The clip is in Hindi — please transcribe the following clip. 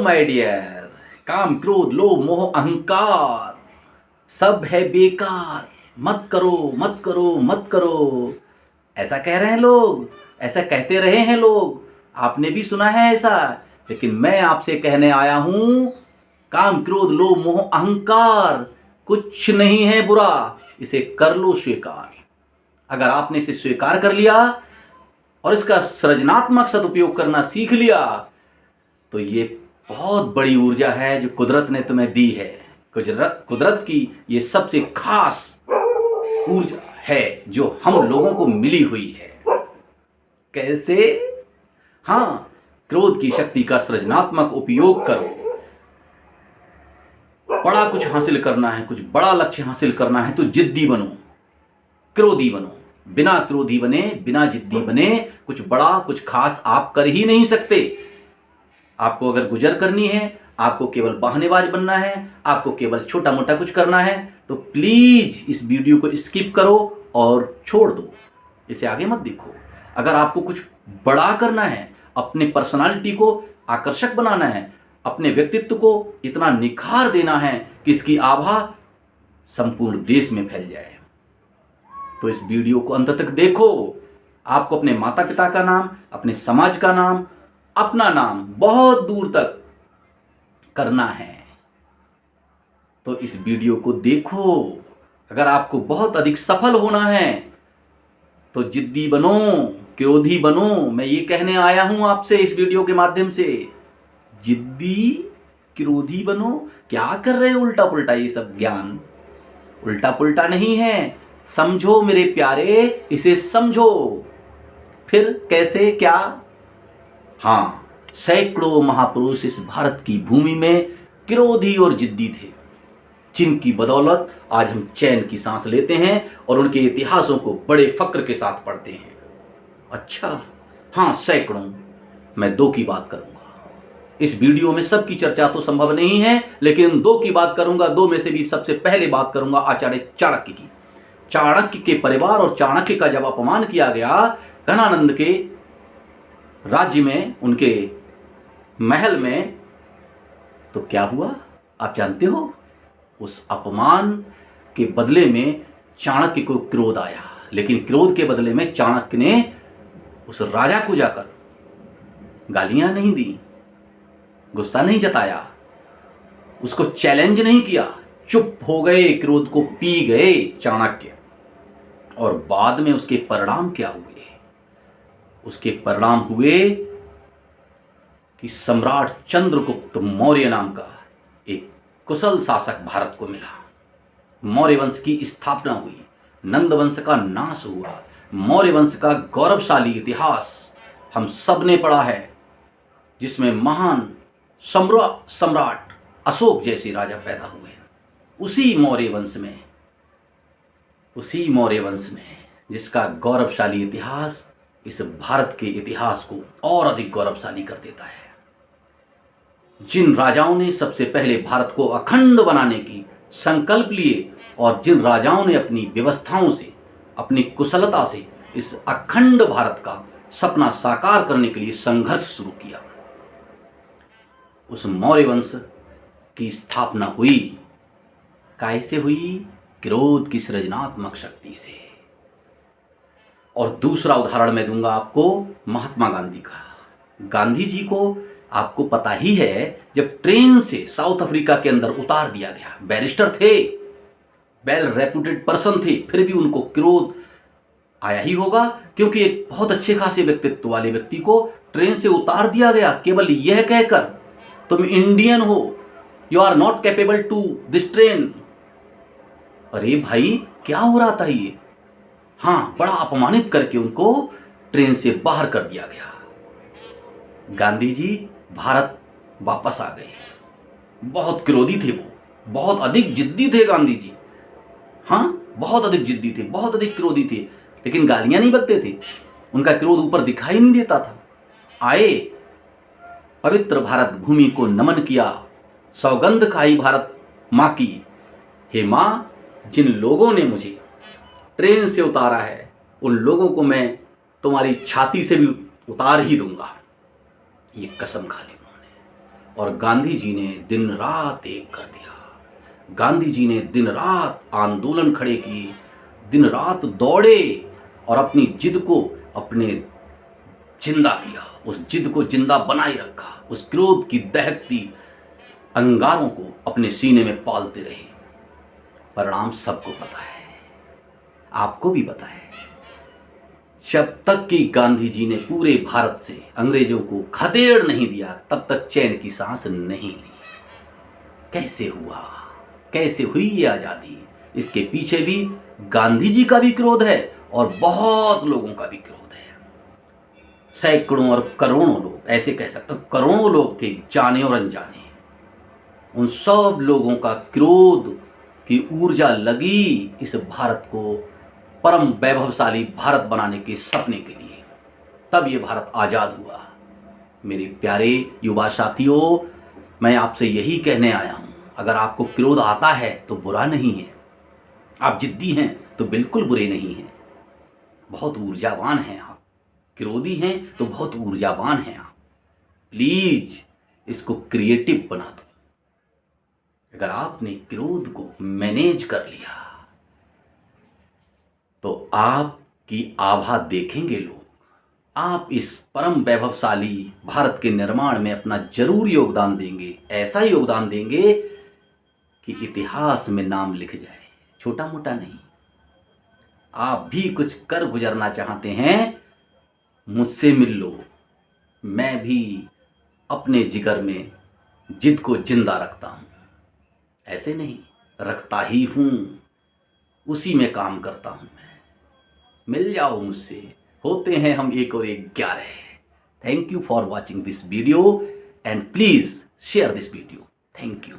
माय डियर, काम क्रोध लोभ मोह अहंकार सब है बेकार, मत करो मत करो मत करो। ऐसा कह रहे हैं लोग, ऐसा कहते रहे हैं लोग, आपने भी सुना है ऐसा। लेकिन मैं आपसे कहने आया हूं, काम क्रोध लोभ मोह अहंकार कुछ नहीं है बुरा, इसे कर लो स्वीकार। अगर आपने इसे स्वीकार कर लिया और इसका सृजनात्मक सदुपयोग करना सीख लिया तो ये बहुत बड़ी ऊर्जा है जो कुदरत ने तुम्हें दी है। कुदरत की ये सबसे खास ऊर्जा है जो हम लोगों को मिली हुई है। कैसे? हाँ, क्रोध की शक्ति का सृजनात्मक उपयोग करो। बड़ा कुछ हासिल करना है, कुछ बड़ा लक्ष्य हासिल करना है तो जिद्दी बनो, क्रोधी बनो। बिना क्रोधी बने, बिना जिद्दी बने कुछ बड़ा कुछ खास आप कर ही नहीं सकते। आपको अगर गुजर करनी है, आपको केवल बहानेबाज बनना है, आपको केवल छोटा मोटा कुछ करना है तो प्लीज इस वीडियो को स्किप करो और छोड़ दो, इसे आगे मत देखो। अगर आपको कुछ बड़ा करना है, अपने पर्सनालिटी को आकर्षक बनाना है, अपने व्यक्तित्व को इतना निखार देना है कि इसकी आभा संपूर्ण देश में फैल जाए, तो इस वीडियो को अंत तक देखो। आपको अपने माता पिता का नाम, अपने समाज का नाम, अपना नाम बहुत दूर तक करना है, तो इस वीडियो को देखो। अगर आपको बहुत अधिक सफल होना है तो जिद्दी बनो, क्रोधी बनो। मैं ये कहने आया हूं आपसे इस वीडियो के माध्यम से, जिद्दी क्रोधी बनो। क्या कर रहे हो उल्टा पुल्टा? ये सब ज्ञान उल्टा पुल्टा नहीं है, समझो मेरे प्यारे, इसे समझो। फिर कैसे, क्या? हाँ, सैकड़ों महापुरुष इस भारत की भूमि में क्रोधी और जिद्दी थे, जिनकी बदौलत आज हम चैन की सांस लेते हैं और उनके इतिहासों को बड़े फक्र के साथ पढ़ते हैं। अच्छा, हाँ, सैकड़ों। मैं दो की बात करूंगा इस वीडियो में। सबकी चर्चा तो संभव नहीं है, लेकिन दो की बात करूंगा। दो में से भी सबसे पहले बात करूंगा आचार्य चाणक्य की। चाणक्य के परिवार और चाणक्य का जब अपमान किया गया घनानंद के राज्य में, उनके महल में, तो क्या हुआ आप जानते हो? उस अपमान के बदले में चाणक्य को क्रोध आया, लेकिन क्रोध के बदले में चाणक्य ने उस राजा को जाकर गालियां नहीं दी, गुस्सा नहीं जताया, उसको चैलेंज नहीं किया, चुप हो गए, क्रोध को पी गए चाणक्य। और बाद में उसके परिणाम क्या हुए? उसके परिणाम हुए कि सम्राट चंद्रगुप्त मौर्य नाम का एक कुशल शासक भारत को मिला। मौर्य वंश की स्थापना हुई, नंद वंश का नाश हुआ। मौर्य वंश का गौरवशाली इतिहास हम सब ने पढ़ा है, जिसमें महान सम्राट अशोक जैसे राजा पैदा हुए। उसी मौर्य वंश में जिसका गौरवशाली इतिहास इस भारत के इतिहास को और अधिक गौरवशाली कर देता है। जिन राजाओं ने सबसे पहले भारत को अखंड बनाने की संकल्प लिए और जिन राजाओं ने अपनी व्यवस्थाओं से, अपनी कुशलता से इस अखंड भारत का सपना साकार करने के लिए संघर्ष शुरू किया, उस मौर्य वंश की स्थापना हुई। कैसे हुई? क्रोध की सृजनात्मक शक्ति से। और दूसरा उदाहरण मैं दूंगा आपको महात्मा गांधी का। गांधी जी को आपको पता ही है, जब ट्रेन से साउथ अफ्रीका के अंदर उतार दिया गया, बैरिस्टर थे, वेल रेप्यूटेड पर्सन थे, फिर भी उनको क्रोध आया ही होगा, क्योंकि एक बहुत अच्छे खासे व्यक्तित्व वाले व्यक्ति को ट्रेन से उतार दिया गया केवल यह कहकर, तुम इंडियन हो, you are not capable to this train. अरे भाई, क्या हो रहा था ये? हाँ, बड़ा अपमानित करके उनको ट्रेन से बाहर कर दिया गया। गांधी जी भारत वापस आ गए। बहुत क्रोधी थे वो, बहुत अधिक जिद्दी थे गांधी जी। हाँ, बहुत अधिक जिद्दी थे, बहुत अधिक क्रोधी थे, लेकिन गालियां नहीं बकते थे। उनका क्रोध ऊपर दिखाई नहीं देता था। आए, पवित्र भारत भूमि को नमन किया, सौगंध खाई भारत माँ की, हे माँ, जिन लोगों ने मुझे ट्रेन से उतारा है उन लोगों को मैं तुम्हारी छाती से भी उतार ही दूंगा। ये कसम खा ली उन्होंने। और गांधी जी ने दिन रात एक कर दिया। गांधी जी ने दिन रात आंदोलन खड़े किए, दिन रात दौड़े और अपनी जिद को अपने जिंदा किया, उस जिद को जिंदा बनाए रखा, उस क्रोध की दहकती अंगारों को अपने सीने में पालते रहे। परिणाम सबको पता है, आपको भी पता है। जब तक कि गांधी जी ने पूरे भारत से अंग्रेजों को खदेड़ नहीं दिया, तब तक चैन की सांस नहीं ली। कैसे हुआ, कैसे हुई ये आज़ादी? इसके पीछे भी गांधी जी का भी क्रोध है और बहुत लोगों का भी क्रोध है। सैकड़ों और करोड़ों लोग, ऐसे कह सकते हैं करोड़ों लोग थे, जाने और अनजाने। उन सब लोगों का क्रोध की ऊर्जा लगी इस भारत को परम वैभवशाली भारत बनाने के सपने के लिए। तब ये भारत आज़ाद हुआ। मेरे प्यारे युवा साथियों, मैं आपसे यही कहने आया हूँ, अगर आपको क्रोध आता है तो बुरा नहीं है, आप जिद्दी हैं तो बिल्कुल बुरे नहीं हैं, बहुत ऊर्जावान हैं आप। क्रोधी हैं तो बहुत ऊर्जावान हैं आप। प्लीज इसको क्रिएटिव बना दो। अगर आपने क्रोध को मैनेज कर लिया तो आपकी आभा देखेंगे लोग। आप इस परम वैभवशाली भारत के निर्माण में अपना जरूर योगदान देंगे, ऐसा योगदान देंगे कि इतिहास में नाम लिख जाए, छोटा मोटा नहीं। आप भी कुछ कर गुजरना चाहते हैं, मुझसे मिल लो। मैं भी अपने जिगर में जिद को जिंदा रखता हूँ, ऐसे नहीं रखता ही हूँ, उसी में काम करता हूँ मैं। मिल जाओ मुझसे, होते हैं हम 1 और 1 11। Thank you for watching this video and please share this video. Thank you.